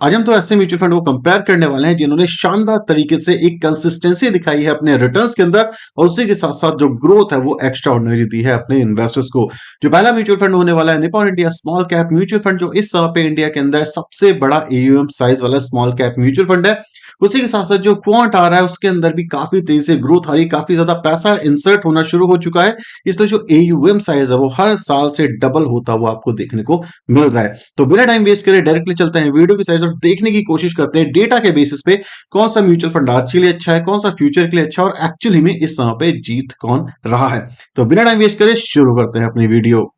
आज हम तो ऐसे म्यूचुअल फंड को कंपेयर करने वाले हैं जिन्होंने शानदार तरीके से एक कंसिस्टेंसी दिखाई है अपने रिटर्न्स के अंदर और उसी के साथ साथ जो ग्रोथ है वो एक्स्ट्रा ऑर्डिनरी दी है अपने इन्वेस्टर्स को। जो पहला म्यूचुअल फंड होने वाला है Nippon India small cap mutual fund, जो इस समय पे इंडिया के अंदर सबसे बड़ा एयूएम साइज वाला स्मॉल कैप म्यूचुअल फंड है। उसी के साथ साथ जो क्वांट आ रहा है उसके अंदर भी काफी तेजी से ग्रोथ आ रही, काफी ज्यादा पैसा इंसर्ट होना शुरू हो चुका है। इसलिए जो एयूएम साइज है वो हर साल से डबल होता हुआ आपको देखने को मिल रहा है। तो बिना टाइम वेस्ट करे डायरेक्टली चलते हैं वीडियो की साइज और देखने की कोशिश करते हैं डेटा के बेसिस पे कौन सा म्यूचुअल फंड आज के लिए अच्छा है, कौन सा फ्यूचर के लिए अच्छा है और एक्चुअली में इस समय पे जीत कौन रहा है। तो बिना टाइम वेस्ट करे शुरू करते हैं अपनी वीडियो।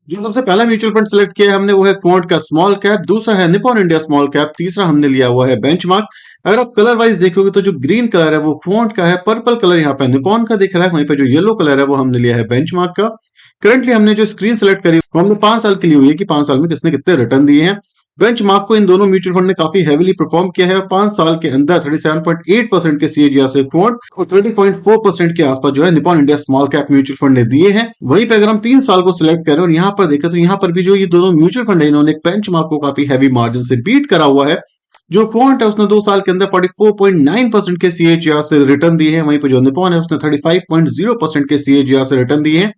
जो सबसे पहला म्यूचुअल फंड सिलेक्ट किया है हमने वो है क्वांट का स्मॉल कैप, दूसरा है निपॉन इंडिया स्मॉल कैप, तीसरा हमने लिया हुआ है बेंचमार्क। अगर आप कलर वाइज देखोगे तो जो ग्रीन कलर है वो क्वांट का है, पर्पल कलर यहाँ पे निपॉन का दिख रहा है, वहीं पे जो येलो कलर है वो हमने लिया है बेंचमार्क का। करंटली हमने जो स्क्रीन सेलेक्ट करी वो हमने 5 साल के लिए हुई है कि 5 साल में किसने कितने रिटर्न दिए हैं। बेंचमार्क को इन दोनों म्यूचुअल फंड ने काफी हेवीली परफॉर्म किया है और 5 साल के अंदर 37.8% के सीएजीआर से क्वांट और 30.4% के आसपास जो है Nippon India small cap mutual fund ने दिए हैं। वहीं पे अगर हम 3 साल को सिलेक्ट करें और यहाँ पर देखें तो यहाँ पर भी जो ये दोनों म्यूचुअल फंड है इन्होंने बेंचमार्क को काफी हैवी मार्जिन से बीट करा हुआ है। जो क्वांट है उसने 2 साल के अंदर 44.9% के सीएजीआर से रिटर्न दिए हैं, वहीं पे जो निपॉन है उसने 35.0% के सीएजीआर से रिटर्न दिए हैं।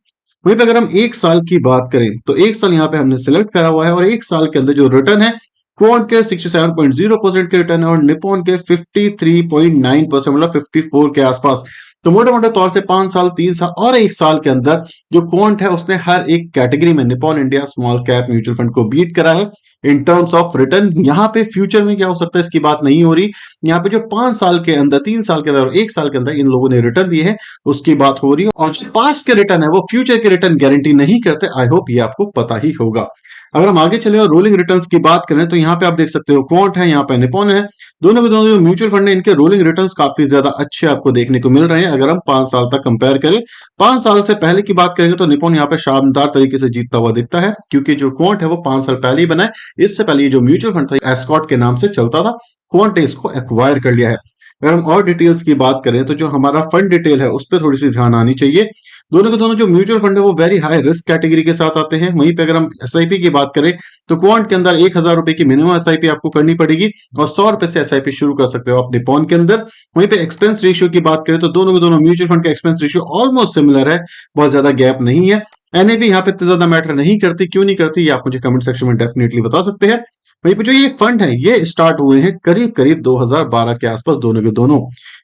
वहीं पे अगर हम 1 साल की बात करें तो 1 साल यहाँ पे हमने सिलेक्ट करा हुआ है और 1 साल के अंदर जो रिटर्न है क्वांट के 67.0% के रिटर्न है और निपॉन के 53.9% मतलब 54 के आसपास। तो मोटे मोटे तौर से 5 साल, 3 साल और 1 साल के अंदर जो क्वांट है उसने हर एक कैटेगरी में Nippon India small cap mutual fund को बीट करा है इन टर्म्स ऑफ रिटर्न। यहाँ पे फ्यूचर में क्या हो सकता है इसकी बात नहीं हो रही, यहाँ पे जो 5 साल के अंदर, 3 साल के अंदर और 1 साल के अंदर इन लोगों ने रिटर्न दिए हैं उसकी बात हो रही है। और जो पास्ट के रिटर्न है वो फ्यूचर के रिटर्न गारंटी नहीं करते। आई होप ये आपको पता ही होगा। अगर हम आगे चले और रोलिंग रिटर्न्स की बात करें तो यहाँ पे आप देख सकते हो क्वांट है, यहाँ पे निपॉन है। दोनों के दोनों जो म्यूचुअल फंड है इनके रोलिंग रिटर्न्स काफी ज्यादा अच्छे आपको देखने को मिल रहे हैं। अगर हम 5 साल तक कंपेयर करें, 5 साल से पहले की बात करेंगे तो निपॉन यहाँ पे शानदार तरीके से जीतता हुआ दिखता है, क्योंकि जो क्वांट है वो 5 साल पहले ही बना है। इससे पहले ये जो म्यूचुअल फंड था एस्कॉट के नाम से चलता था, क्वांट ने इसको एक्वायर कर लिया है। अगर हम और डिटेल्स की बात करें तो जो हमारा फंड डिटेल है उस पर थोड़ी सी ध्यान आनी चाहिए। दोनों के दोनों जो म्यूचुअल फंड है वो वेरी हाई रिस्क कैटेगरी के साथ आते हैं। वहीं पे अगर हम एसआईपी की बात करें तो क्वांट के अंदर 1,000 रुपए की मिनिमम एसआईपी आपको करनी पड़ेगी और 100 रुपए से एसआईपी शुरू कर सकते हो आप निपॉन के अंदर। वहीं पे एक्सपेंस रेशियो की बात करें तो दोनों के दोनों म्यूचुअल फंड का एक्सपेंस रेशियो ऑलमोस्ट सिमिलर है, बहुत ज्यादा गैप नहीं है। एनएवी यहाँ पे इतना ज्यादा मैटर नहीं करती, क्यों नहीं करती ये आप मुझे कमेंट सेक्शन में डेफिनेटली बता सकते हैं। वहीं पे जो ये फंड है ये स्टार्ट हुए हैं करीब करीब 2012 के आसपास दोनों के दोनों।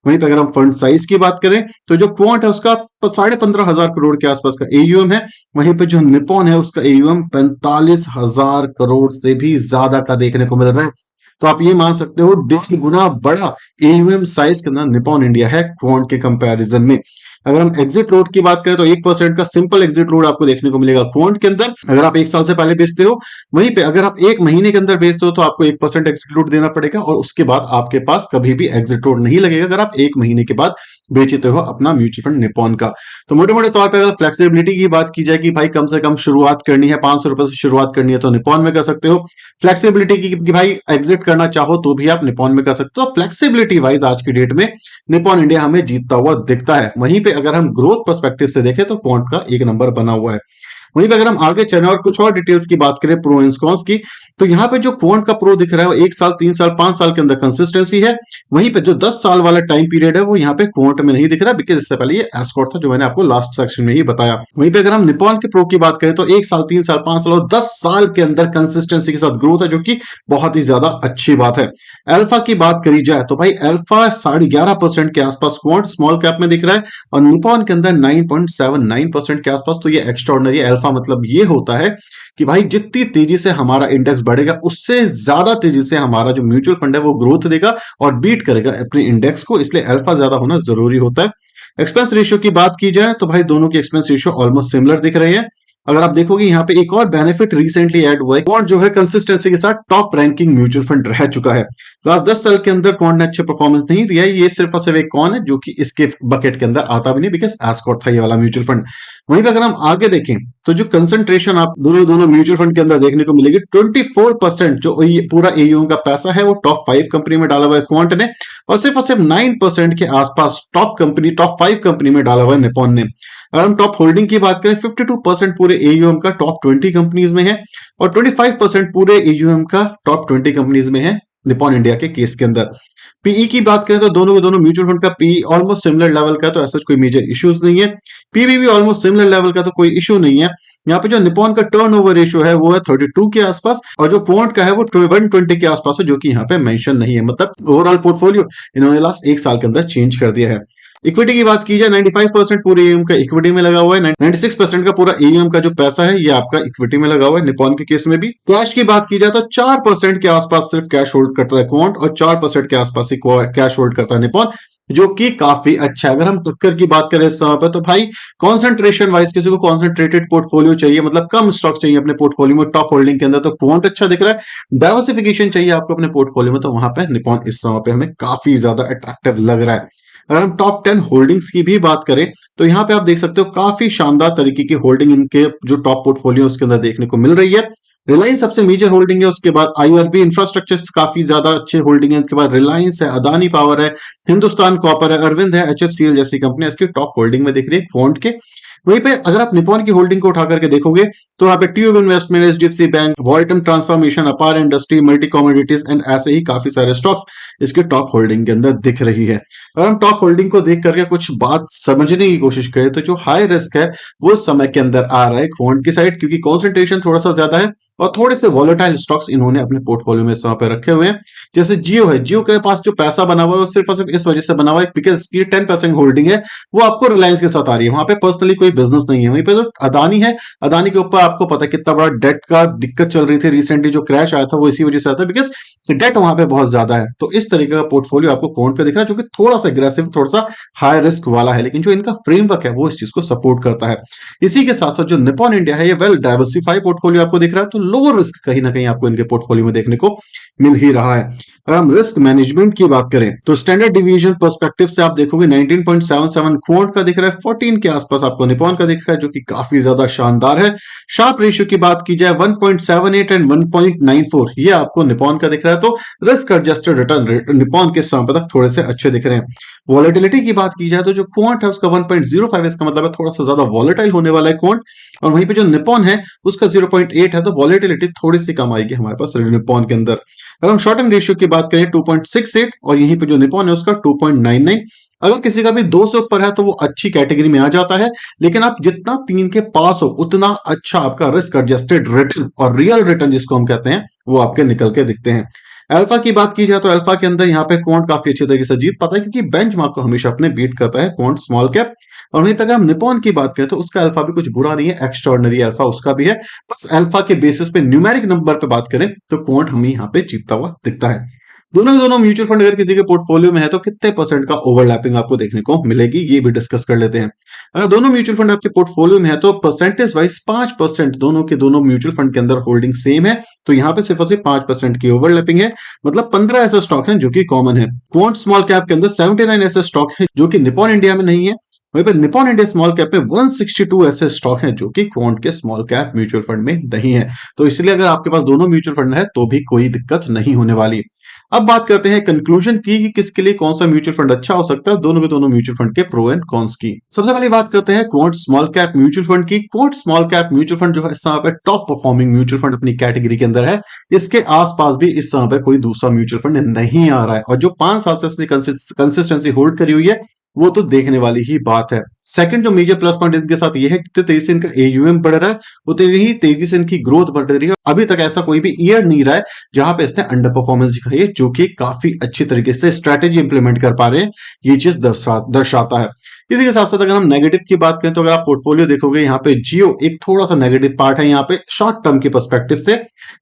वहीं पे अगर हम फंड साइज की बात करें तो जो क्वांट है उसका 15,500 करोड़ के आसपास का एयूएम है, वहीं पे जो निपॉन है उसका एयूएम 45,000 करोड़ से भी ज्यादा का देखने को मिल रहा है। तो आप ये मान सकते हो 1.5 गुना बड़ा एयूएम साइज के अंदर निपॉन इंडिया है क्वांट के कंपैरिजन में। अगर हम एग्जिट लोड की बात करें तो 1% का सिंपल एग्जिट लोड आपको देखने को मिलेगा क्वांट के अंदर, अगर आप 1 साल से पहले बेचते हो। वहीं पे अगर आप 1 महीने के अंदर बेचते हो तो आपको 1% एग्जिट लोड देना पड़ेगा और उसके बाद आपके पास कभी भी एग्जिट लोड नहीं लगेगा अगर आप 1 महीने के बाद बेचते हो अपना म्यूचुअल फंड निपॉन का। तो मोटे मोटे तौर पे अगर फ्लेक्सिबिलिटी की बात की जाए कि भाई कम से कम शुरुआत करनी है, 500 रुपए से शुरुआत करनी है तो निपॉन में कर सकते हो। फ्लेक्सिबिलिटी की कि भाई एग्जिट करना चाहो तो भी आप निपॉन में कर सकते हो। फ्लेक्सिबिलिटी वाइज आज की डेट में निपॉन इंडिया हमें जीतता हुआ दिखता है। वहीं पे अगर हम ग्रोथ पर्सपेक्टिव से देखें तो क्वांट का 1 नंबर बना हुआ है। वहीं पे अगर हम आगे चलें और कुछ और डिटेल्स की बात करें प्रो एंड कॉन्स की, तो यहाँ पे जो क्वांट का प्रो दिख रहा है वो 1 साल, 3 साल, 5 साल के अंदर कंसिस्टेंसी है। वहीं पे जो 10 साल वाला टाइम पीरियड है वो यहाँ पे क्वांट में नहीं दिख रहा, बिकॉज इससे पहले ये एस्कॉट था जो मैंने आपको लास्ट सेक्शन में ही बताया। वहीं पे अगर हम निपॉन के प्रो की बात करें तो 1 साल, 3 साल, 5 साल और 10 साल के अंदर कंसिस्टेंसी के साथ ग्रोथ है, जो कि बहुत ही ज्यादा अच्छी बात है। अल्फा की बात करी जाए तो भाई अल्फा 11.5% के आसपास क्वांट स्मॉल कैप में दिख रहा है और निपॉन के अंदर 9.79% के आसपास। तो ये एक्स्ट्राऑर्डिनरी अल्फा मतलब ये होता है कि भाई जितनी तेजी से हमारा इंडेक्स बढ़ेगा उससे ज्यादा तेजी से हमारा जो म्यूचुअल फंड है वो ग्रोथ देगा और बीट करेगा अपने इंडेक्स को, इसलिए अल्फा ज्यादा होना जरूरी होता है। एक्सपेंस रेशियो की बात की जाए तो भाई दोनों के एक्सपेंस रेशियो ऑलमोस्ट सिमिलर दिख रहे हैं। अगर आप देखोगे यहाँ पे एक और बेनिफिट रिसेंटली ऐड हुआ है, क्वांट जो है कंसिस्टेंसी के साथ टॉप रैंकिंग म्यूचुअल फंड रह चुका है। लास्ट 10 साल के अंदर क्वांट ने अच्छे परफॉर्मेंस नहीं दिया है, ये सिर्फ और सिर्फ एक कौन है जो कि इसके बकेट के अंदर आता भी नहीं, बिकॉज एस्कॉट था ये वाला म्यूचुअल फंड। वहीं पे अगर हम आगे देखें तो जो कंसंट्रेशन आप दोनों दोनों म्यूचुअल फंड के अंदर देखने को मिलेगी, 24% जो पूरा एयूएम का पैसा है वो टॉप 5 कंपनी में डाला हुआ है क्वांट ने और सिर्फ 9% के आसपास टॉप 5 कंपनी में डाला हुआ है निपॉन ने। अगर हम टॉप होल्डिंग की बात करें 52% पूरे एयूएम का टॉप 20 कंपनीज में है और 25% पूरे एयूएम का टॉप 20 कंपनीज में है निपॉन इंडिया के केस के अंदर। पीई की बात करें तो दोनों के दोनों म्यूचुअल फंड का पीई ऑलमोस्ट सिमिलर लेवल का है, तो ऐसा कोई मेजर इश्यूज नहीं है। पीवी भी ऑलमोस्ट सिमिलर लेवल का, तो कोई इशू नहीं है। यहाँ पे जो निपॉन का टर्नओवर रेशियो है वो है 32 के आसपास, और जो क्वांट का है वो 120 के आसपास है, जो कि यहाँ पे मेंशन नहीं है। मतलब ओवरऑल पोर्टफोलियो इन्होंने लास्ट एक साल के अंदर चेंज कर दिया है। इक्विटी की बात की जाए, 95% पूरे एएम का इक्विटी में लगा हुआ है। 96% का पूरा एएम का जो पैसा है ये आपका इक्विटी में लगा हुआ है निपॉन के केस में भी। कैश की बात की जाए तो 4% के आसपास सिर्फ कैश होल्ड करता है क्वांट, और 4% के आसपास ही कैश होल्ड करता है निपॉन, जो कि काफी अच्छा है। अगर हम टक्कर की बात करें इस समय पर, तो भाई कॉन्सेंट्रेशन वाइज किसी को कॉन्सेंट्रेटेड पोर्टफोलियो चाहिए, मतलब कम स्टॉक चाहिए अपने पोर्टफोलियो में टॉप होल्डिंग के अंदर, तो क्वांट अच्छा दिख रहा है। डाइवर्सिफिकेशन चाहिए आपको अपने पोर्टफोलियो में, तो वहां पे निपॉन इस समय पे हमें काफी ज्यादा अट्रैक्टिव लग रहा है। अगर हम टॉप 10 होल्डिंग्स की भी बात करें, तो यहाँ पे आप देख सकते हो काफी शानदार तरीके की होल्डिंग इनके जो टॉप पोर्टफोलियो उसके अंदर देखने को मिल रही है। रिलायंस सबसे मेजर होल्डिंग है, उसके बाद आईआरबी इंफ्रास्ट्रक्चर काफी ज्यादा अच्छे होल्डिंग है, उसके बाद रिलायंस है, अदानी पावर है, हिंदुस्तान कॉपर है, अरविंद है, एचएफसीएल जैसी कंपनी इसकी टॉप होल्डिंग में दिख रही है क्वांट के। वहीं पे अगर आप निपॉन की होल्डिंग को उठा करके देखोगे, तो यहाँ पे tube investment, HDFC bank, Voltamp transformation, Apar industry, multi commodities and ऐसे ही काफी सारे स्टॉक्स इसके टॉप होल्डिंग के अंदर दिख रही है। अगर हम टॉप होल्डिंग को देख करके कुछ बात समझने की कोशिश करें, तो जो हाई रिस्क है वो समय के अंदर आ रहा है क्वांट की साइड, क्योंकि कॉन्सेंट्रेशन थोड़ा सा ज्यादा है और थोड़े से वॉलेटाइल स्टॉक्स इन्होंने अपने पोर्टफोलियो में समय पे रखे हुए हैं। जैसे जियो है, जियो के पास जो पैसा बना हुआ है वो सिर्फ और सिर्फ इस वजह से बना हुआ है बिकॉज ये 10% होल्डिंग है, वो आपको रिलायंस के साथ आ रही है। वहां पे पर्सनली कोई बिजनेस नहीं है। वहीं पे जो अदानी है, अदानी के ऊपर आपको पता है कितना बड़ा डेट का दिक्कत चल रही थी, रिसेंटली जो क्रैश आया था वो इसी वजह से आता है बिकॉज डेट वहां पे बहुत ज्यादा है। तो इस तरीके का पोर्टफोलियो आपको क्वांट पे दिख रहा है, जो कि थोड़ा सा एग्रेसिव, थोड़ा सा हाई रिस्क वाला है, लेकिन जो इनका फ्रेमवर्क है वो इस चीज को सपोर्ट करता है। इसी के साथ साथ जो निपॉन इंडिया है, ये वेल डाइवर्सिफाई पोर्टफोलियो आपको दिख रहा है, तो लो रिस्क कहीं ना कहीं आपको इनके पोर्टफोलियो में देखने को मिल ही रहा है। अगर हम रिस्क मैनेजमेंट की बात करें, तो स्टैंडर्ड डिवीजन पर्सपेक्टिव से आप देखोगे 19.77 क्वांट का दिख रहा है, 14 के आसपास आपको निपॉन का दिख रहा है, जो कि काफी ज्यादा शानदार है। शार्प रेशियो की बात की जाए 1.78 एंड 1.94, ये आपको निपॉन का दिख रहा है, तो रिस्क एडजस्टेड रिटर्न निपॉन के समय तक थोड़े से अच्छे दिख रहे हैं। वॉलेटिलिटी की बात की जाए तो जो क्वांट है उसका 1.05, इसका मतलब है थोड़ा सा ज्यादा वॉलेटाइल होने वाला है क्वांट, और वहीं पे जो निपॉन है उसका 0.8 है, तो वॉलेटिलिटी थोड़ी सी कम आएगी हमारे पास निपॉन के अंदर। अगर हम शॉर्ट टर्म रेशियो की बात करें 2.68, और यहीं पे जो निपॉन है उसका 2.99। अगर किसी का भी 2 से ऊपर है तो वो अच्छी कैटेगरी में आ जाता है, लेकिन आप जितना 3 के पास हो उतना अच्छा आपका रिस्क एडजस्टेड रिटर्न और रियल रिटर्न जिसको हम कहते हैं वो आपके निकल के दिखते हैं। अल्फा की बात की जाए तो अल्फा के अंदर यहाँ पे क्वांट काफी अच्छे तरीके से जीत पाता है, क्योंकि बेंचमार्क को हमेशा अपने बीट करता है क्वांट स्मॉल कैप। और वहीं पे अगर हम निपॉन की बात करें तो उसका अल्फा भी कुछ बुरा नहीं है, एक्स्ट्राऑर्डिनरी अल्फा उसका भी है। बस अल्फा के बेसिस पे न्यूमेरिक नंबर पे बात करें तो क्वांट हमें यहाँ पे जीतता हुआ दिखता है। दोनों के दोनों म्यूचुअल फंड अगर किसी के पोर्टफोलियो में है तो कितने परसेंट का ओवरलैपिंग आपको देखने को मिलेगी, ये भी डिस्कस कर लेते हैं। अगर दोनों म्यूचुअल फंड आपके पोर्टफोलियो में है तो परसेंटेज वाइज 5% दोनों के दोनों म्यूचुअल फंड के अंदर होल्डिंग सेम है, तो यहाँ पे सिर्फ और सिर्फ 5% की ओवरलैपिंग है। मतलब 15 ऐसे स्टॉक हैं जो कि कॉमन है। क्वांट स्मॉल कैप के अंदर 79 ऐसे स्टॉक हैं जो कि निपॉन इंडिया में नहीं है। वहीं पर निपॉन इंडिया स्मॉल कैप में 162 ऐसे स्टॉक हैं जो कि क्वांट के स्मॉल कैप म्यूचुअल फंड में नहीं है। तो इसलिए अगर आपके पास दोनों म्यूचुअल फंड है तो भी कोई दिक्कत नहीं होने वाली। अब बात करते हैं कंक्लूजन की कि किसके लिए कौन सा म्यूचुअल फंड अच्छा हो सकता है, दोनों के दोनों म्यूचुअल फंड के प्रो एंड कॉन्स की। सबसे पहले बात करते हैं quant small cap mutual fund की। Quant small cap mutual fund जो है इस समय पे टॉप परफॉर्मिंग म्यूचुअल फंड अपनी कैटेगरी के अंदर है। इसके आसपास भी इस समय पे कोई दूसरा म्यूचुअल फंड नहीं आ रहा है, और जो 5 साल से इसने कंसिस्टेंसी होल्ड करी हुई है वो तो देखने वाली ही बात है। सेकंड जो मेजर प्लस पॉइंट इनके साथ ये है कि तेजी से इनका एयूएम बढ़ रहा है, उतनी ही तेजी से इनकी ग्रोथ बढ़ रही है। अभी तक ऐसा कोई भी ईयर नहीं रहा है जहां पे इसने अंडर परफॉर्मेंस दिखाई है, जो कि काफी अच्छी तरीके से स्ट्रेटेजी इंप्लीमेंट कर पा रहे हैं, ये चीज दर्शाता है। इसी के साथ साथ अगर हम नेगेटिव की बात करें तो अगर आप पोर्टफोलियो देखोगे यहाँ पे जियो एक थोड़ा सा नेगेटिव पार्ट है यहाँ पे शॉर्ट टर्म के पर्सपेक्टिव से।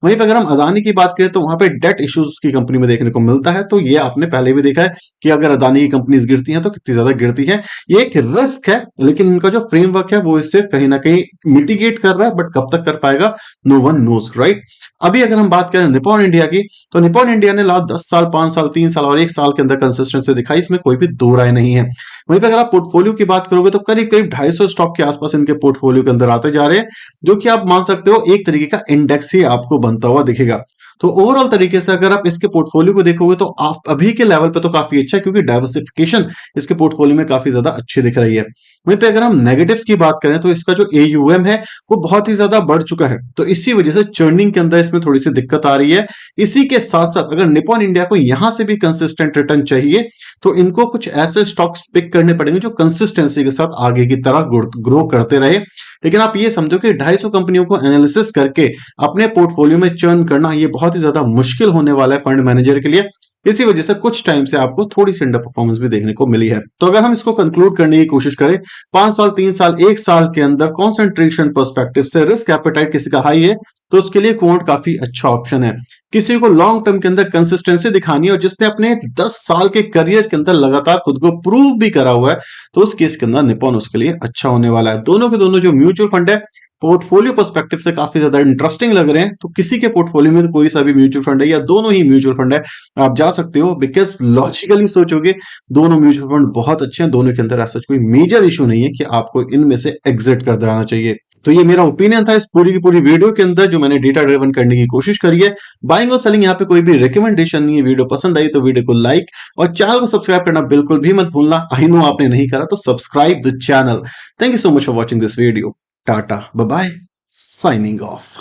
वहीं पे अगर हम अदानी की बात करें तो वहां पे डेट इश्यूज की कंपनी में देखने को मिलता है, तो ये आपने पहले भी देखा है कि अगर अदानी की कंपनीज गिरती हैं तो कितनी ज्यादा गिरती है। ये एक रिस्क है, लेकिन इनका जो फ्रेमवर्क है वो इससे कहीं ना कहीं मिटिगेट कर रहा है, बट कब तक कर पाएगा नो वन नोज, राइट। अभी अगर हम बात करें निपॉन इंडिया की, तो निपॉन इंडिया ने लास्ट 10 साल, 5 साल, 3 साल और 1 साल के अंदर कंसिस्टेंसी दिखाई, इसमें कोई भी दो राय नहीं है। वहीं पे अगर आप पोर्टफोलियो की बात करोगे तो करीब करीब 250 स्टॉक के आसपास इनके पोर्टफोलियो के अंदर आते जा रहे हैं, जो कि आप मान सकते हो एक तरीके का इंडेक्स ही आपको बनता हुआ दिखेगा। तो ओवरऑल तरीके से अगर आप इसके पोर्टफोलियो को देखोगे तो आप अभी के लेवल पे तो काफी अच्छा है, क्योंकि डाइवर्सिफिकेशन इसके पोर्टफोलियो में काफी ज्यादा अच्छी दिख रही है। वहीं पे अगर हम नेगेटिव्स की बात करें तो इसका जो AUM है वो बहुत ही ज्यादा बढ़ चुका है, तो इसी वजह से चर्निंग के अंदर इसमें थोड़ी सी दिक्कत आ रही है। इसी के साथ साथ अगर निप्पॉन इंडिया को यहां से भी कंसिस्टेंट रिटर्न चाहिए तो इनको कुछ ऐसे स्टॉक्स पिक करने पड़ेंगे जो कंसिस्टेंसी के साथ आगे की तरह ग्रो करते रहे। लेकिन आप ये समझो कि 250 कंपनियों को एनालिसिस करके अपने पोर्टफोलियो में चर्न करना ये बहुत ही ज्यादा मुश्किल होने वाला है फंड मैनेजर के लिए। इसी वजह से कुछ टाइम से आपको थोड़ी सी अंडर परफॉर्मेंस भी देखने को मिली है। तो अगर हम इसको कंक्लूड करने की कोशिश करें 5 साल 3 साल 1 साल के अंदर कॉन्सेंट्रेशन पर्सपेक्टिव से रिस्क एपेटाइट किसी का हाई है तो उसके लिए क्वांट काफी अच्छा ऑप्शन है। किसी को लॉन्ग टर्म के अंदर कंसिस्टेंसी दिखानी है और जिसने अपने 10 साल के करियर के अंदर लगातार खुद को प्रूव भी करा हुआ है तो उस केस के अंदर निप्पॉन उसके लिए अच्छा होने वाला है। दोनों के दोनों जो म्यूचुअल फंड है पोर्टफोलियो पर्सपेक्टिव से काफी ज्यादा इंटरेस्टिंग लग रहे हैं, तो किसी के पोर्टफोलियो में तो कोई सा भी म्यूचुअल फंड है या दोनों ही म्यूचुअल फंड है आप जा सकते हो, बिकॉज लॉजिकली सोचोगे दोनों म्यूचुअल फंड बहुत अच्छे हैं, दोनों के अंदर ऐसा कोई मेजर इशू नहीं है कि आपको इनमें से एग्जिट कर जाना चाहिए। तो ये मेरा ओपिनियन था इस पूरी की पूरी वीडियो के अंदर जो मैंने डेटा ड्रिवन करने की कोशिश करी है। बाइंग और सेलिंग यहाँ पे कोई भी रिकमेंडेशन नहीं है। वीडियो पसंद आई तो वीडियो को लाइक और चैनल को सब्सक्राइब करना बिल्कुल भी मत भूलना। आई नो आपने नहीं करा तो subscribe the channel. Thank you so much for watching this video. Tata bye bye, signing off.